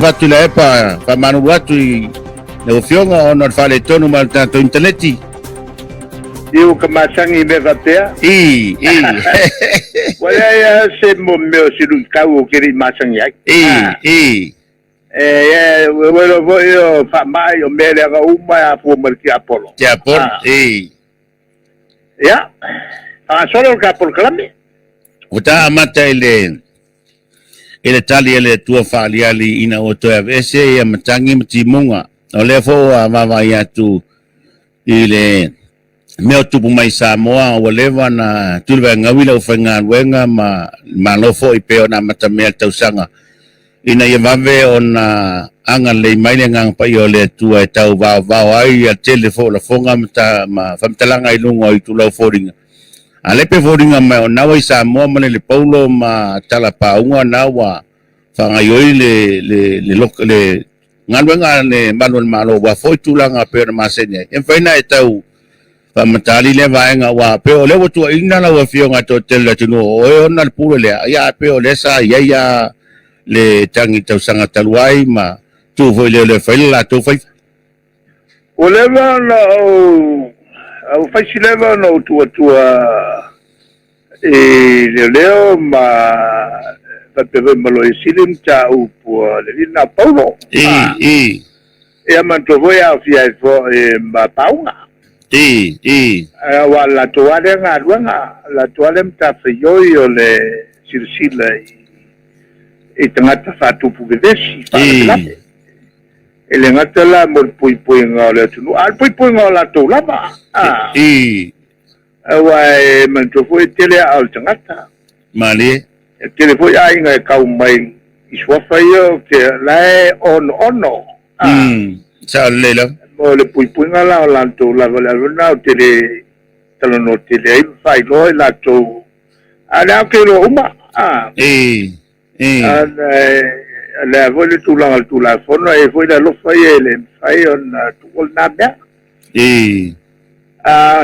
Fatu la epa fa manu watu na ufionga ono fale tonu malta to interneti. Iu kamasangi me vatea. Wala ya se mo meo silu kau kiri masang yak. Wala voyo fa mai o mele ga uma ya fu merki Apollo. Ya por. Ya. Solo ka por klami. Uta amata ile tali ile tua fali ali ina oto ese ya matangi mtimunga. Ole fo mama ya tu ile meo tupu mai Samoa walewa na tulwa ngawila ufenga wenga ma lofo ipeo na matamea tausanga ina yevave ona anga le maile ngang pa yole tua tau va ai ya telefo la fonga mta ma famtalanga ilungo itula foringa alepe foringa ma na wa Samoa mane le paulo ma tala paunga na wa fanga yoi le ngalwenga ne malon malo wa foi tulanga pe na masenya enfaina etau pamatali le vaenga wa pe ole tu ina la wa fionga to tele tuno o ona le pule le ya pe ole sa ya le tangi tau sanga taluai ma tu foi le fai la tu fai ole va no au fai sileva no tu le leo ma pa pe malo silim cha u po le na paulo e amanto voia fia fo ma paunga la toale la toale mta feyoi o le silsila i tangata fatupu vedesi ele ngata la mo pui nga le tunu al pui nga la to lama wa manto foi tele al tangata mali tele foi ai nga kau mai iswa fayo ke la ono sa lela o le pui nga la to la na tele talono tele ai fai lo la to ala ke lo uma la vole tu la fono e foi la lo fai le fai on tu na bia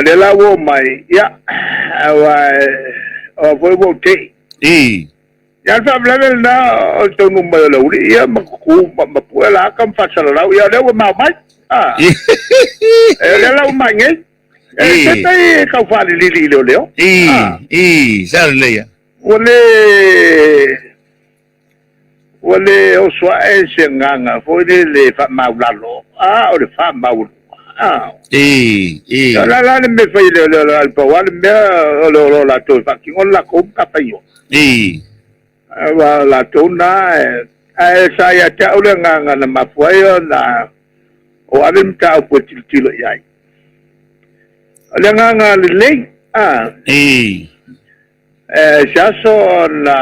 le la wo mai ya wa o foi wo te ya fa blabel na o to no mai la uri ya ma ku ma pu la kam fa sala la ya le wo ma mai le la uma ngai te ka fa li leo sa le ya Wale o swa e se nganga foi le fa maulalo o le fa maul la me fai le pa wale me lo la to fa ki on la ko ka pa yo wa la to na e sa ya ta o le nganga na mafuayo na o ave mta o tilo yai le nganga le siaso na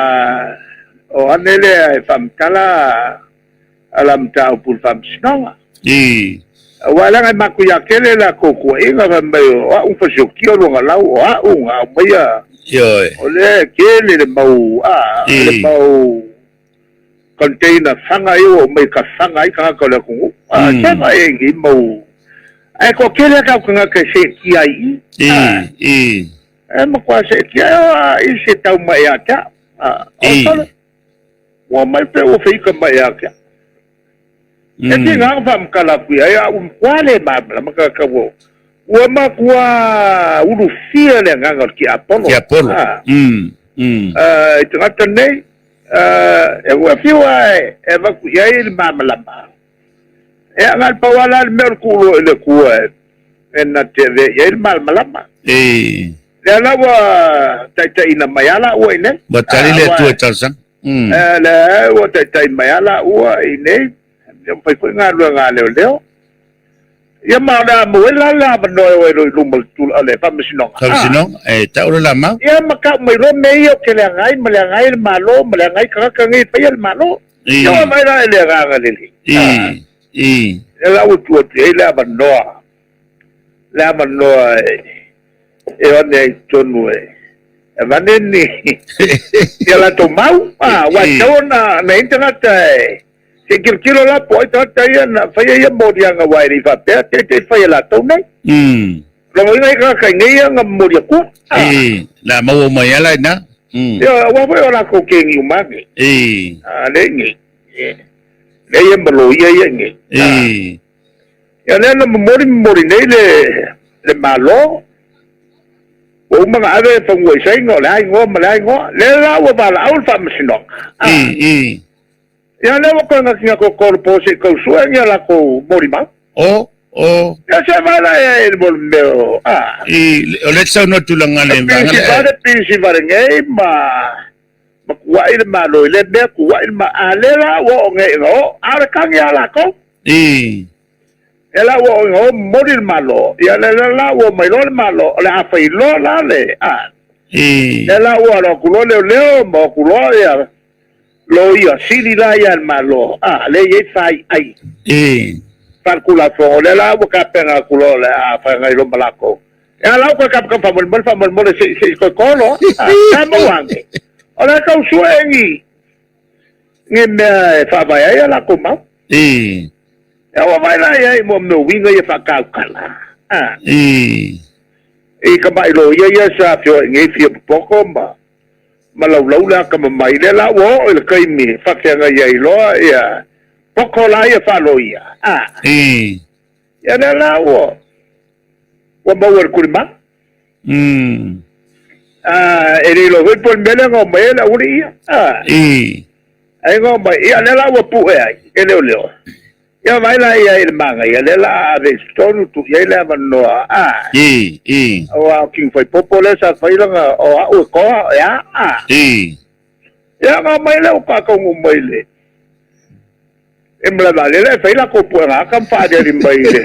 o anele famtala alam tau pul fam sinonga wala ngai makuyakele la koko inga fambayo wa un fasokio lo ngalau wa unga maya ole kele le mau container sanga yo mai ka sanga ka ka le ku sama ngi mau ai ko kele ka ku nga ke se ki ai ma kwa se kia i se tau mai ata wa mai pe o fei ka mai ata e ti nga fam kala pu ya kwale ma ka ka wo wa ma kwa ulu fia le nga ki Apollo ti nga tane e wa fiwa e va ku ya il ma lama e nga pa wala el mercurio le ku en na tv ya il ma lama le la wa tai ina mayala o ine batali le tu etansa le wa tai mayala o ine yo fai nga leo ya ma da mo la no o lumul tul ale famsino e ta o la ma ya ma ka mai ro me yo ke le ngai malo ka ngai pa el malo yo mai la le ga le la o tu la bando e one tonu e vaneni ya la tomau wa tona na internet se kilo la po ta ya na fa ya mo dia nga wa ri fa te fa la tona lo ngai ka ngai nga mo dia ku la mo mo ya la na ya wa fa la ko ke ngi ma le ngi le ye malo ye nge ya le no mori nei le malo o mga ave pangwai sai ngo lai ngo malai ngo le la wa ba la ul fa msino ya le ko nga ko po se ko sueña la ko mori ma ya se va la el bolmeo o le sa no tulangale pisi va ngai ma kuwa il malo le be kuwa il ma alela wo ngai ngo ara kang ya la ko ela wo ngo mori malo ya la wo mai lo malo la fa lo la le ela wo lo kulo le mo kulo ya lo ia sili la ya malo le ye fai ai calcula fo le la wo ka pena kulo le fa ngai lo malako ya la ko ka fa mo se ko lo ta mo wange ora ka suengi nge me fa ba ya la ko ma ya wa mai la ya mo no winga ya fa ka kala ka mai lo ya sa pyo nge fi poko ma lo la ka mai le la wo le kai mi fa ka nga ya lo ya poko la ya fa lo ya ya la wo ba wer kurma eri lo vet por mele ngo mai la uri ai ngo mai ya la wo pu ai ele ya vai la ya il manga ya la ave stonu tu ya la no o king foi popole sa foi la o ko ya ya ngo mai la pa ko ngo mai le emla vale la foi la ko pu nga kam fa de mai le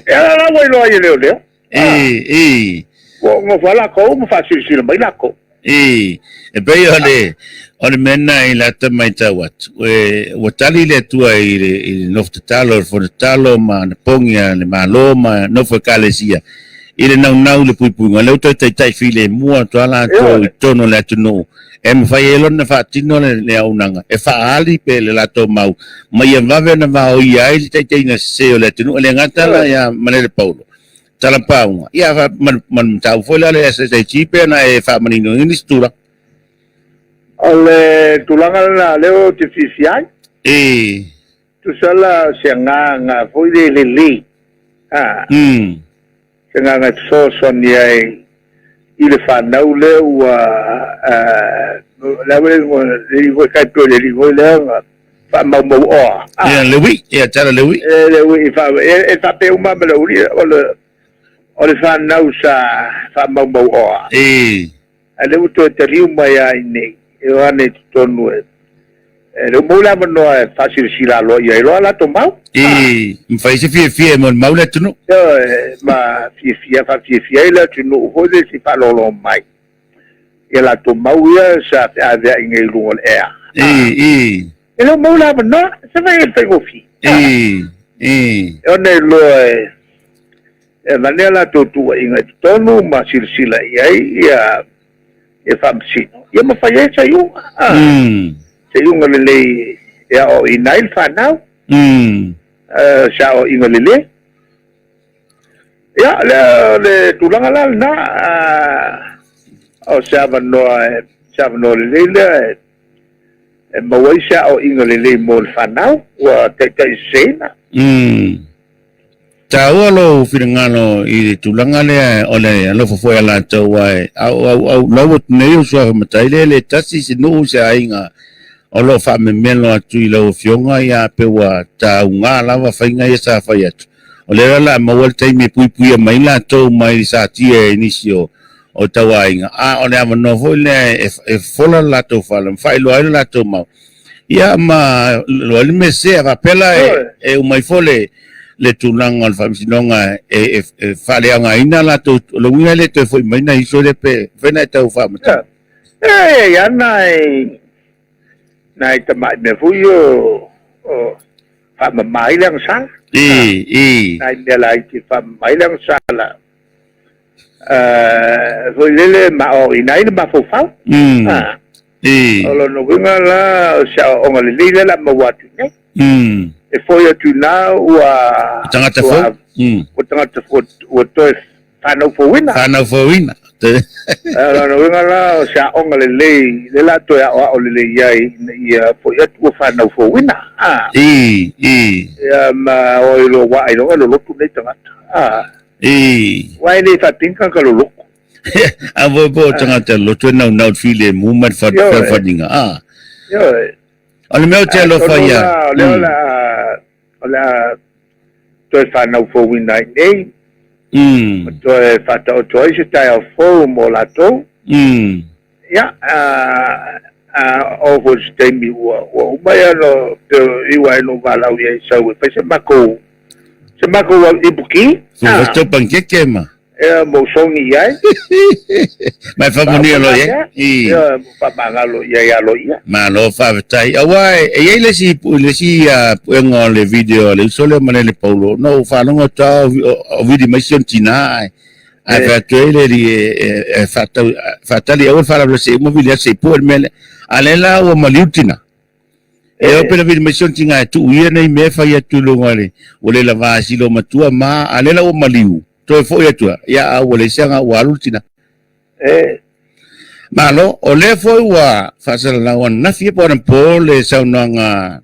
ya la wo lo ya le ngo fala ko mo fa sil mai la ko e pe ole mena I la mai tawat we tali le tua I no talo for talo ma pongia le maloma no for kalesia ile nau le puipunga le tai file mua to ala to tono la tuno fa yelo na fa tino le aunanga fa ali pe le la to mau mai va na va o ia tai na se le tuno le ngata la ya manele paulo talapaunga ia fa man tau foi la le se chipe na fa manino ni stura ole tulanga la leo artificial tu sala sianga foi de le sianga so sonia ile fa nau le wa la vez le voi kai pro le voi le fa mau le wi ia tala le wi fa pe uma me lo ri ole fa nau sa fa mau ale uto te riu mai ai nei eu ane tonu le mola no fácil sila lo ia lo la to mau me faz fie mon mau le tunu ma fie la tunu ho de si fa lo mai e la to mau ia sa ave ngai lu e lo mola no se vai e pego fi one lo manela to tu inga tonu ma silsila ia famsino ia ma faia sa yu se yu ngale ya o inail fa now sa o ingale ya le tulanga la na o sa no le ma wai sa o ingale mo fa now wa te sena Tau lo firngano I tulanga le ole lo fo la tawai au lo ne so mataile le tasi sino sa inga o lo fa me melo atu I lo fionga ya pe wa tau nga la wa fainga ya sa fa ya o le la ma wal tai me pui mai la to mai sa ti inisio o tawai nga o le no fo le e fola la to fa la fa lo la to ma ya ma lo me se rapela e mai fole le tulanga al famsinonga fale anga ina la to lo ngai le to foi mai na iso le pe vena tau fa mata ya nai ta mai me fu yo fa mai lang sa nai de lai ti fa mai lang sa la foi le ma o ina ma fo fa lo no vinga la sa o ngali le la ma watu ne e foi atu na wa tangata fo o tangata fo o to wina ala no ngala sa onga le la to ya o le yai ya fo ya tu fa na fo wina ma o lo wa lo lo tu le tanga wa ni fa tinka ka lo avo bo tanga te lo tu na file movement fa dinga yo ole me te lo fa ya la to fa na fo wina nei to fa to se ta fo mo la to ya o vo stemi o mai no te iwa no vala u ye sa we se mako ibuki to pankeke ma mo songi ya mai fa mo ni lo ye pa magalo ya lo ya ma lo fa tai awai e le si puengo le video le sole mane le paulo no fa no ta video mission tina ai fa tele di fatali o fa la se mo video se pu mele alela o maliutina e o pela video mission tina tu ye nei me fa ya tu lo ngale o le lava si lo matua ma alela o maliu to fo ya tu ya o le sanga wa lutina malo o le fo wa fasal la wan na fie por le saunanga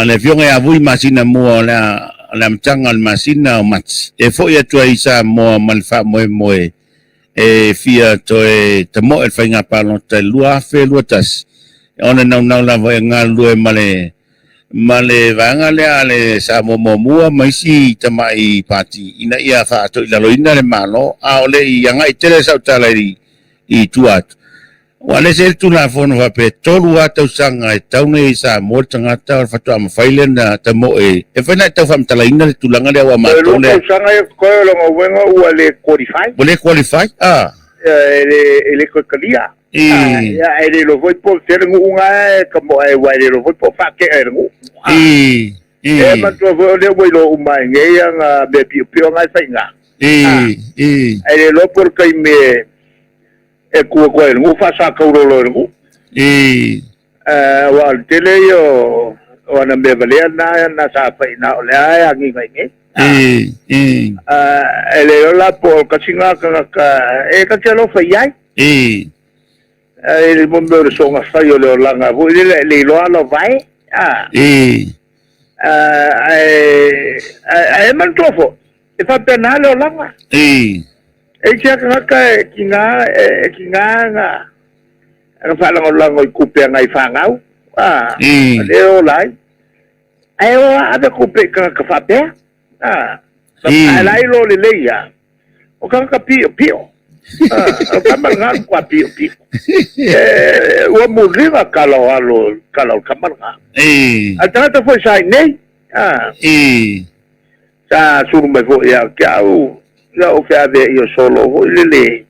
le fionga ya vui masina mo la mchanga al masina o mats e fo ya tu isa mo malfa mo e fia to e tamo el fainga palo te lua fe luatas ona na la nga lue male vanga le ale sa mo mua maisi tamai pati ina ia fa to la loina le malo a ole yanga itele sa tala i tuat wale se tu na fono va pe tolu ata sanga tau nei sa mo tanga ta fa to am failen na tamo e fa na ta fam tala ina tu langa le wa ma to le sanga ko lo ngo wenga wale qualify ele ko kalia ya ele lo voi po ter ngunga como ai wale lo voi po fa ke ngu ma to vo le voi lo mai nge yang be pio ngai sai nga ele lo por kai me e ku ko ngu fa sa ko lo ngu wa tele yo ona me vale na sa fa na ole ai ngi ngai ele la por ka singa ka e ka ke lo fa yai il mondo songa fa yo le langa vo le lo alo vai man tofo e fa penale o langa e tia ka kinga nga fa la langa ku pe ngai fa ngau le o lai ai o ave ku pe ka fa pe ai lo le ya o ka pio o kamaranga kwa pio o muriva kalau kamaranga atata foi sai nei sa suru me foi ya kau ya o fa ve yo solo o le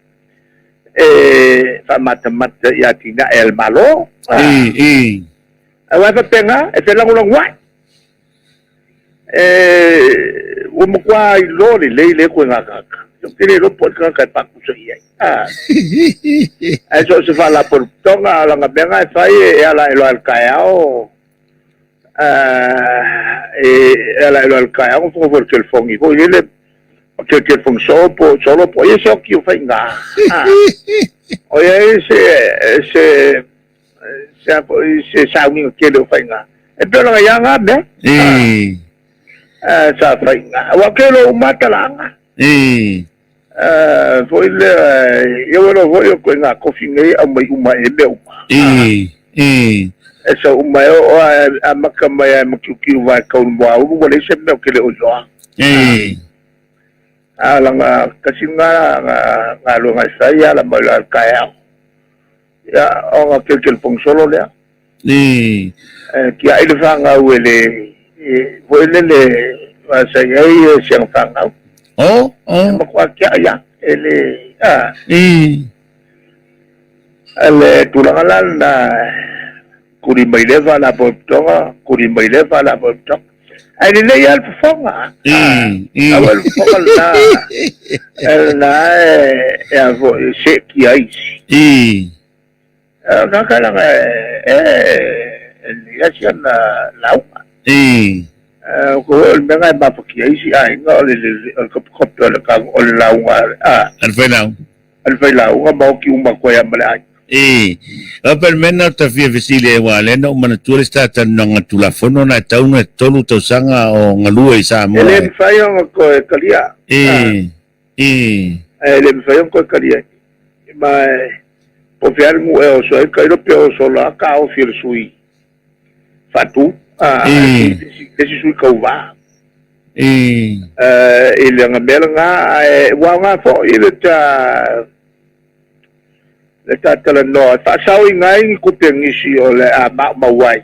fa mata ya tina el malo wa fa penga e fe lango wa o mo kwa lo le ko ngaka kile lo por ka pa ku so ia eso se fala por tonga la ngabenga fai e ala elo al kaiao ala elo al kaiao por que el fongi ko ile que el fong solo po eso que fai nga oye se sa mi que lo fai nga e pero la yanga be sa fai nga wa que lo mata la nga foi le eu lo voy ko nga coffee ngai a mai uma e be esa uma o a makama ya makuki wa ka un wa u le se me ke le o jo ala nga kasinga nga lo nga saya la mala ka ya o nga ke el pong solo le ki ai le fanga u le foi le wa sa ai siang fanga makwa kya ya ele ele tulangalan na kuri maileva la boptonga ai le ya fonga awal fonga la ya vo se ki ai na kala ya sian la ko el menga ba porque aí se ai no el copto el ka o la un al final al fai la o ma ki uma ko ya mala per mena ta fia visile wa le no mana turista ta nanga tulafono na tau na tolu tau sanga o ngalua i sa mo ele fai o ko kalia ele fai o ko kalia ma po fiar mu e o so e kairo pe o so la ka o fir sui fatu esi sui ka uva ele nga belanga wa nga fo ele ta le tatala no fa sao ngai ku pengisi o le a ma wai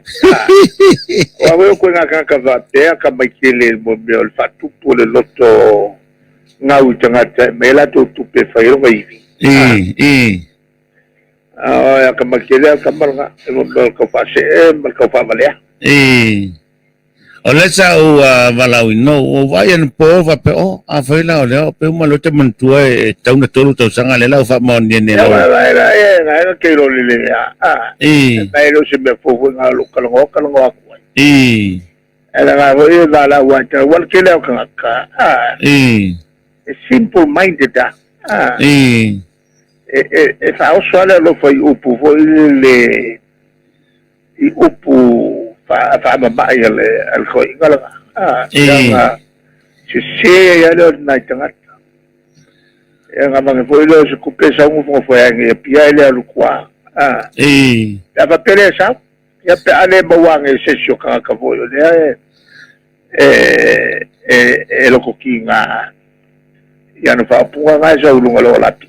wa we ko nga ka va te ka mai kele mo me o fa tu po le loto nga u tanga te me la tu pe fa yo ngai ya ka mai kele ka marga mo ko fa se mo ko fa malea o le sa o valau no o vai en po va pe o a foi la o le pe mo lo te mantua e tau na tolu tau sanga le la fa mo ni ne la na ke lo le na lo se me fo nga lo ka ngo ko ela ga vo e la wa ta wal ke le ka simple minded fa o so le lo foi o po le I upu fa ma ya le al khoi ngala se ya lo na tanga ya nga ma foi lo se couper sa mo foi ya pia ile al kwa ya va pele sa ya pe ale bawang se sio ka foi le lo koki nga ya no fa pu nga sa lu ngalo lapi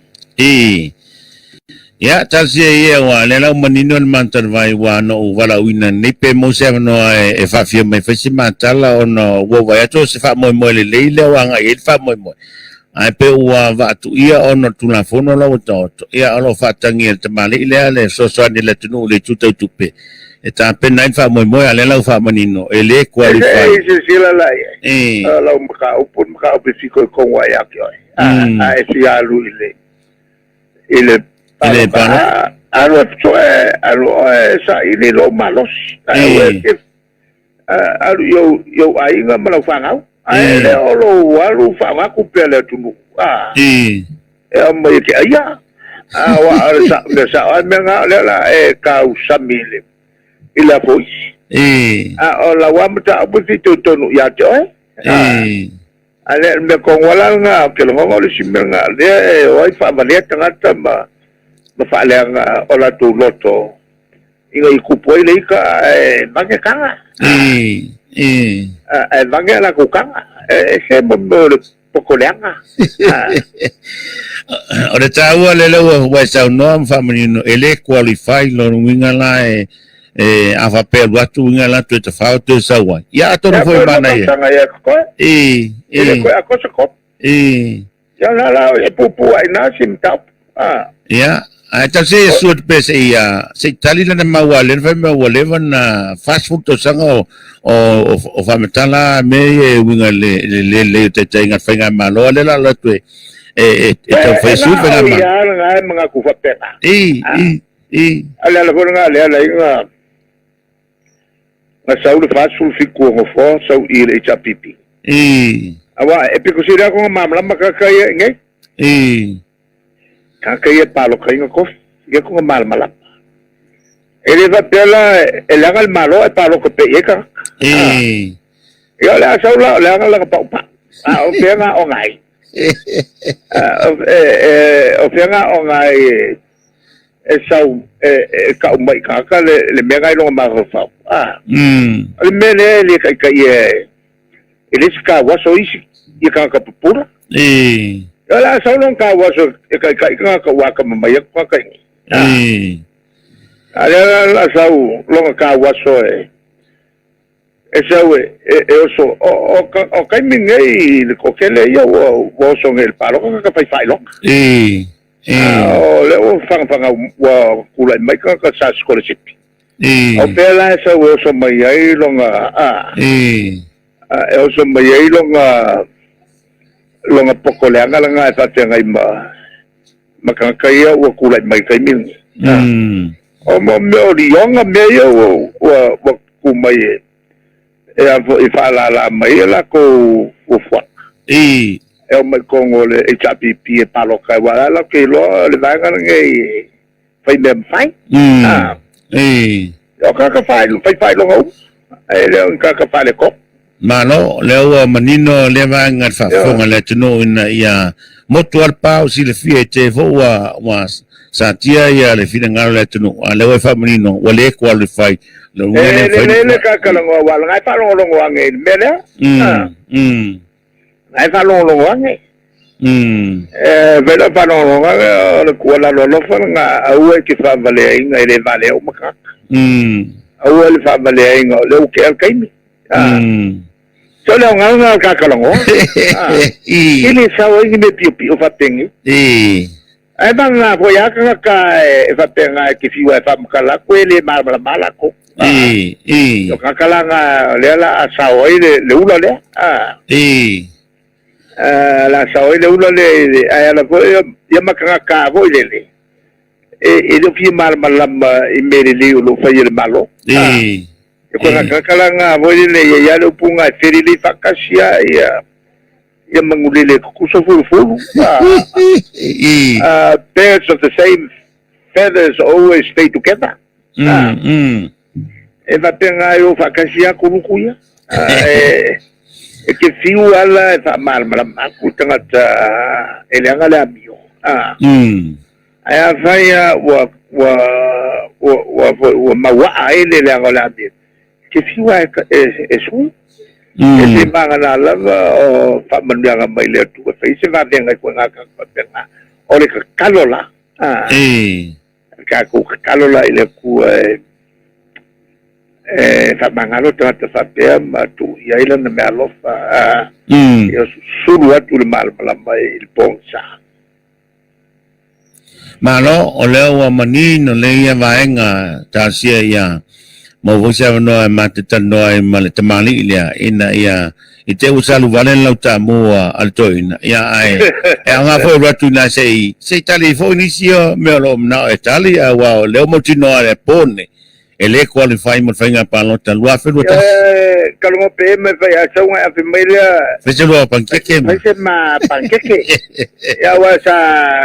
ya tasi ye wa le la manino mantar vai wa no wala wina ni pe mo se no e fa fia me fa si matala ono wo va to se fa mo le wa nga e fa mo ai pe wa va tu ia ono tu la fono la to ia ono fa tangi te mali le so ni le tu le tu pe e ta pe nai fa mo ale la fa manino e le qualify se la la la ka upun ka pe fiko ko wa ya ki ai si alu ile alo sa ini lo malos alo yo ai nga mala fanga ai le lo walu fanga ku pele tunu mo ke aya wa sa menga la ka usamile ila voice la wa mta opposite tonu ya to ale me ko wala nga ke lo ngol simenga le oi fa valet ngata ma faaleang o la tu loto inga ikupo ile ka bange kanga bange la kukanga se mo poko leanga o le taua le lo wa sa no family ele qualify lo winga la ava pelu atu winga la tu te fa tu sa wa ya to no foi bana ya ele ko akosa ko ya la pupu ai na sim tap ya ta se suot pese ia se tali na mawale fa mawale van fast food to sanga o fa metala me winga le te tenga fenga malo le la tu to fa su fenga ma ya nga mga ku fa pena ala la bona le ala inga na saúde fast food fico ngo fo sau ile chapipi awa e pico sira ko mamla makakaya ngai kakaya palo kainga ko ye ko mal malap ele va pela el haga el malo e palo ko pe yeka yo la saula le haga la pa o pega o ngai o pega o ngai sau ka mai ka le mega lo ma fa el mene le kai ele ska waso isi ye ka pura ala sa long ka waso ka wa ka mai ka kai ala sa long ka waso sa so o kai mingai ko kele yo wo so ngel palo ka fai lo le o fang wa kula mai ka sa scholarship o pela sa wo so mai ai longa o so mai ai longa poko le anga nga fa te ngai makakaya wa kulai mai kai min o mo me o yonga me yo wa ku mai e fa la mai la ko o fa e mai kongo le e chapi pi e palo kai wala la ke lo le vanga ngai fai me fai o ka fai lo ngau e le ka fai le ko malo le o manino le vanga fa fonga le tino ina ia motu al pau si le fie te fo wa sa tia ia le fina ngalo le tino le o fa manino wa le qualify le ka lo wala ngai fa lo ngai mele ngai fa lo ngai vela fa lo ngai le kuala lo fa nga au ke fa vale ngai le vale o maka au le fa vale ngai le ke al kaimi so le nga ka lo ini sa o ni pi o fa tengi ai banga po ya ka fa tenga ke fi wa fa mkala ko le mala ko yo kakalanga lela asawai le ula le la asawai le ula le ay la po ya makanga ka po le e lo fi mal malam imeri le lo fa yel malo ko kakalanga po le ya lo punga feri le fakasia ya mangulele ku so fu birds of the same feathers always stay together e va tenga yo fakasia kurukuya e ke fiu ala e fa mal ku tanga ele anga la mio aya faya wa mawa ele le anga la mio ke fiu e su e se manga la lava o fa mananga mai le tu fa se va tenga ko nga ka tenga o le kalola ka ku kalola ile ku fa mangalo te fa pe ma tu ya ila na me alofa yo sulu atu le mal mai il ponsa malo o le o mani no le ia vaenga ta sia ia mo vo sa no ma te tano ai mal te mali ia ina ia i te usalu vale lau ta mo altoina ia ai e anga fo ratu na sei telefoni sio me lo na etali wa le mo tino ale pone ele qualify mo fainga palota lua fe luta kalongo pe me fa ya sa nga fa melia fe se lo pankeke me se ma pankeke ya wa sa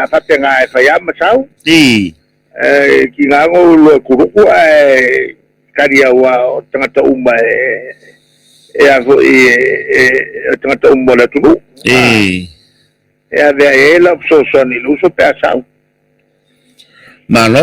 fa tenga fa ya ma sau ki nga ngo lo kuruku karia wa tanga ta umba ya go tanga ta umba la tulu ya de ela so ni luso pe sau malo